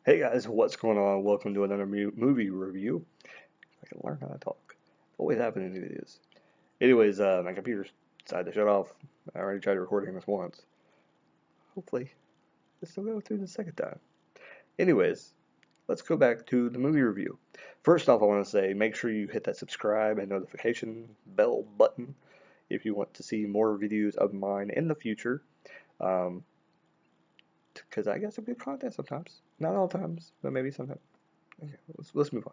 Hey guys, what's going on? Welcome to another movie review. I can learn how to talk. Always happen in these videos. Anyways, my computer decided to shut off. I already tried recording this once. Hopefully, this will go through the second time. Anyways, let's go back to the movie review. First off, I want to say make sure you hit that subscribe and notification bell button if you want to see more videos of mine in the future. Um, because I got some good content sometimes. Not all times, but maybe sometimes. Okay, let's move on.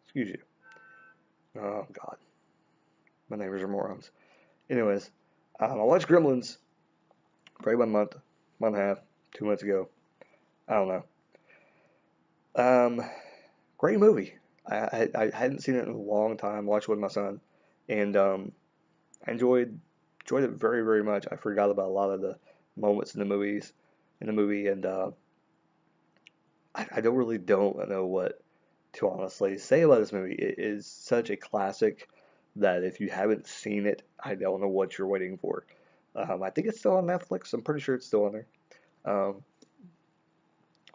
Excuse you. Oh God, my neighbors are morons. Anyways, I watched Gremlins probably 1 month, month and a half, 2 months ago. I don't know. Um, Great movie. I hadn't seen it in a long time. Watched it with my son, and I enjoyed it very very much. I forgot about a lot of the moments in the movie, and I don't know what to honestly say about this movie. It is such a classic that if you haven't seen it, I don't know what you're waiting for. I think it's still on Netflix. I'm pretty sure it's still on there. Um,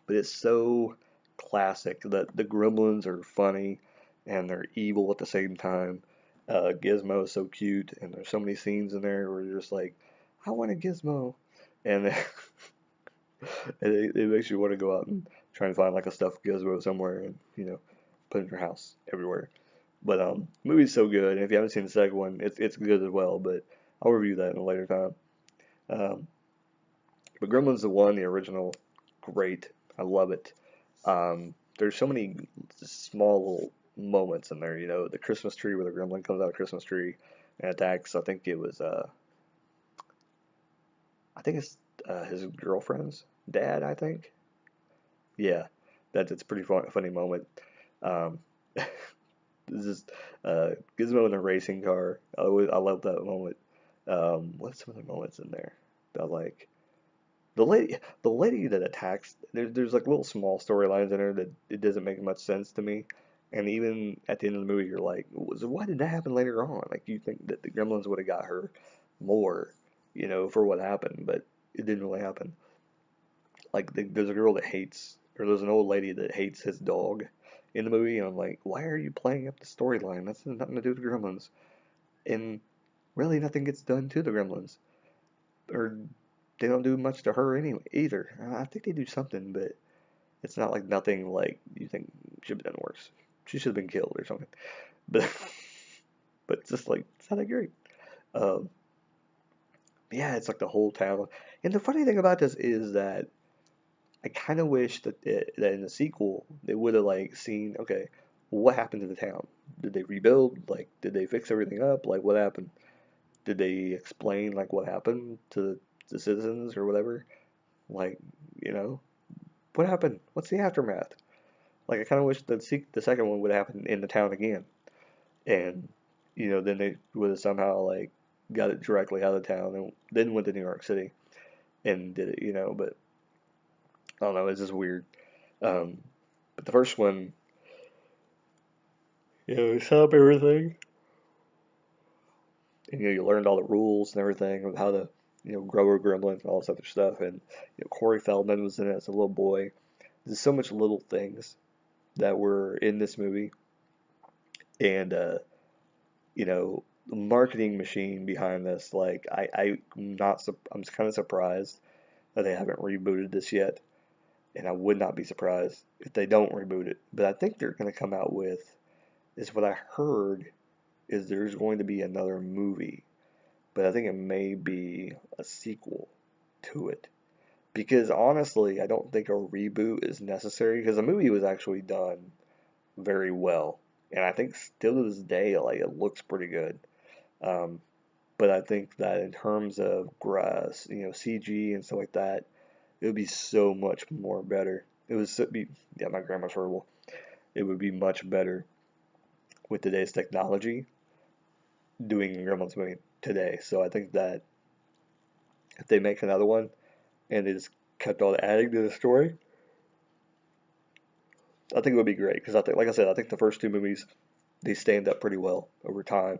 but it's so classic that the Gremlins are funny and they're evil at the same time. Gizmo is so cute, and there's so many scenes in there where you're just like, I want a Gizmo, and it makes you want to go out and try and find like a stuffed Gizmo somewhere and put it in your house everywhere. But movie's so good, and if you haven't seen the second one, it's good as well. But I'll review that in a later time. Um, but Gremlins the one, the original, great. I love it. There's so many small little moments in there. The Christmas tree where the gremlin comes out of the Christmas tree and attacks. I think it's his girlfriend's dad. I think. Yeah, that's a pretty funny moment. Um, this is Gizmo in a racing car. I love that moment. What's some of the moments in there that like the lady that attacks? There's like little small storylines in there that it doesn't make much sense to me. And even at the end of the movie, you're like, why did that happen later on? Like you think that the Gremlins would have got her more, for what happened, but it didn't really happen. Like there's a girl that hates, or there's an old lady that hates his dog in the movie, and I'm like, why are you playing up the storyline? That's nothing to do with the Gremlins, and really nothing gets done to the Gremlins, or they don't do much to her anyway either. I think they do something, but it's not like nothing like you think should have been done worse. She should have been killed or something, but but it's just like it's not that great. Um, yeah, it's like the whole town, and the funny thing about this is that I kind of wish that in the sequel they would have like seen, okay, what happened to the town? Did they rebuild? Like, did they fix everything up? Like, what happened? Did they explain like what happened to the citizens or whatever? Like, you know, what happened? What's the aftermath? Like, I kind of wish that the second one would happen in the town again, and then they would have somehow like got it directly out of town and then went to New York City and did it, But I don't know, it's just weird. Um, but the first one, set up everything. And, you learned all the rules and everything of how to, grow a gremlin and all this other stuff. And, Corey Feldman was in it as a little boy. There's so much little things that were in this movie. And, the marketing machine behind this, like, I'm kind of surprised that they haven't rebooted this yet. And I would not be surprised if they don't reboot it. But I think they're going to come out with, is what I heard, is there's going to be another movie, but I think it may be a sequel to it. Because honestly, I don't think a reboot is necessary because the movie was actually done very well, and I think still to this day, like it looks pretty good. Um, but I think that in terms of grass, CG and stuff like that, it would be so much more better. Yeah, my grandma's horrible. It would be much better with today's technology doing Gremlins movie today. So I think that if they make another one and they just kept on adding to the story, I think it would be great because I think, like I said, I think the first two movies they stand up pretty well over time,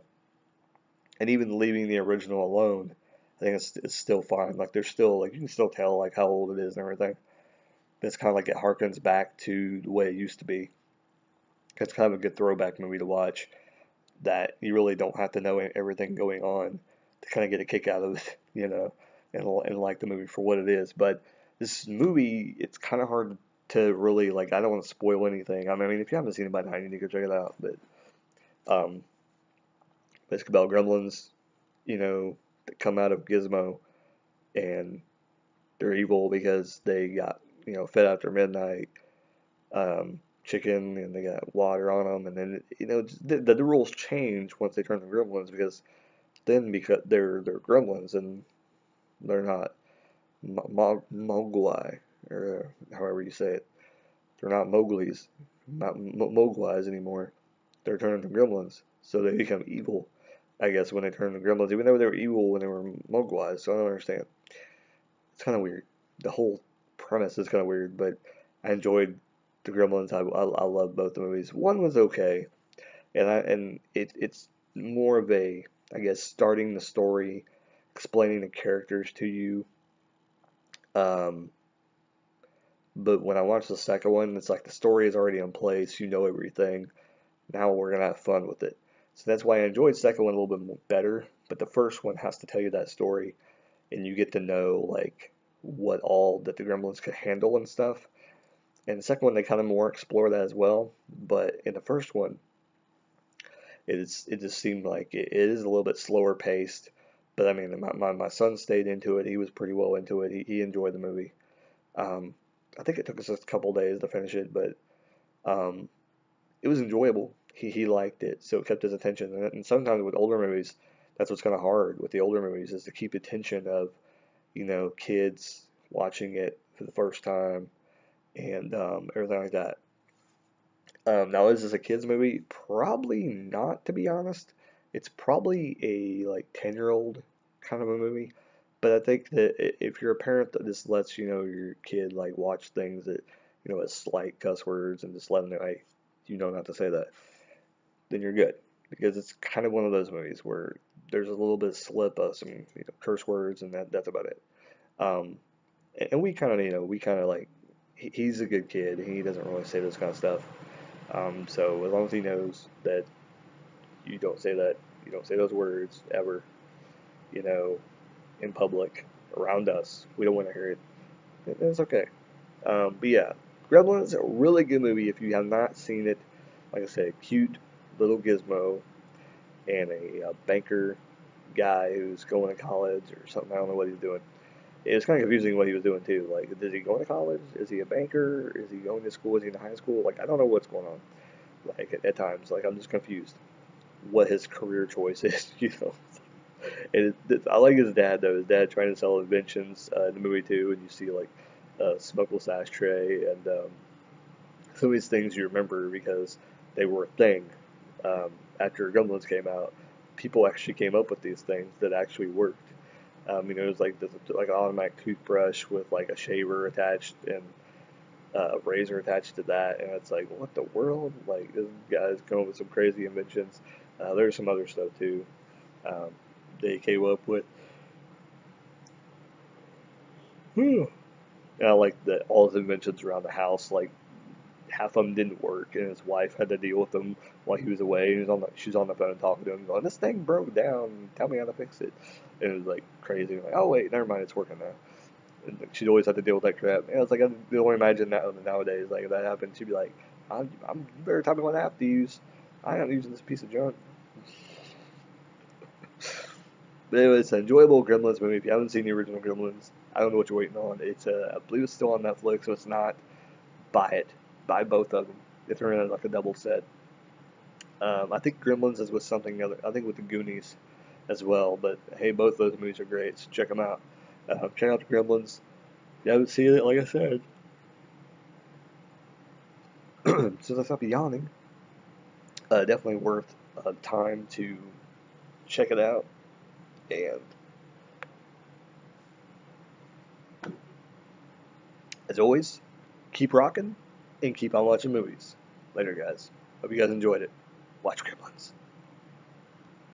and even leaving the original alone, I think it's still fine. Like there's still like you can still tell like how old it is and everything. It's kind of like it harkens back to the way it used to be. It's kind of a good throwback movie to watch that you really don't have to know everything going on to kind of get a kick out of it, and like the movie for what it is. But this movie, it's kind of hard to really like. I don't want to spoil anything. I mean, if you haven't seen it by now, you need to go check it out. But um, basically about gremlins, that come out of Gizmo, and they're evil because they got fed after midnight. Chicken, and they got water on them, and then the rules change once they turn to gremlins, because they're gremlins, and they're not Mogwai, or however you say it. They're not Mowgli's, not Mogwais anymore. They're turning to gremlins, so they become evil, I guess, when they turn to gremlins, even though they were evil when they were Mogwais. So I don't understand. It's kind of weird. The whole premise is kind of weird, but I enjoyed the Gremlins. I love both the movies. One was okay, and it's more of a, I guess, starting the story, explaining the characters to you. Um, but when I watched the second one, it's like the story is already in place. You know everything. Now we're gonna have fun with it. So that's why I enjoyed the second one a little bit more, better. But the first one has to tell you that story, and you get to know like what all that the Gremlins could handle and stuff. And the second one, they kind of more explore that as well. But in the first one, it just seemed like it is a little bit slower paced. But I mean, my son stayed into it. He was pretty well into it. He enjoyed the movie. Um, I think it took us a couple days to finish it, but um, it was enjoyable. He liked it, so it kept his attention. And sometimes with older movies, that's what's kind of hard with the older movies, is to keep attention of kids watching it for the first time, and everything like that. Now, is this a kids movie? Probably not, to be honest. It's probably a like 10-year-old kind of a movie. But I think that if you're a parent that just lets your kid like watch things that has slight cuss words, and just let them know, hey, you know not to say that, then you're good, because it's kind of one of those movies where there's a little bit of slip of some curse words, and that's about it. Um, and we kind of like, he's a good kid. He doesn't really say this kind of stuff. So as long as he knows that you don't say that, you don't say those words ever, you know, in public around us, we don't want to hear it. It's okay. But yeah, Gremlins is a really good movie if you have not seen it. Like I said, cute little gizmo and a banker guy who's going to college or something. I don't know what he's doing. It's kind of confusing what he was doing too. Like, is he going to college? Is he a banker? Is he going to school? Is he in high school? Like, I don't know what's going on. Like at times, like I'm just confused what his career choice is. And I like his dad though. His dad trying to sell inventions in the movie too, and you see like a smokeless ashtray, and some of these things you remember because they were a thing. After Gremlins came out, people actually came up with these things that actually worked. It was like like an automatic toothbrush with like a shaver attached, and razor attached to that, and it's like, what the world? Like, this guy's going with some crazy inventions. There's some other stuff too. Um, they came up with. And I like that all his inventions around the house, like half of them didn't work, and his wife had to deal with them while he was away. She was on the phone talking to him, going, "This thing broke down. Tell me how to fix it." And it was like crazy. Like, oh wait, never mind, it's working now. And like, she'd always have to deal with that crap. And it's like, I can only imagine that nowadays. Like, if that happened, she'd be like, you better tell me what app to use. I am using this piece of junk. But anyway, it's an enjoyable Gremlins movie. If you haven't seen the original Gremlins, I don't know what you're waiting on. I believe it's still on Netflix, so it's not. Buy it. Buy both of them if they're in like a double set. I think Gremlins is with something other. I think with the Goonies as well. But hey, both those movies are great, so check them out. Check out the Gremlins. If you haven't seen it, like I said, since I stopped yawning, definitely worth time to check it out. And as always, keep rocking and keep on watching movies. Later, guys. Hope you guys enjoyed it. Watch Gremlins.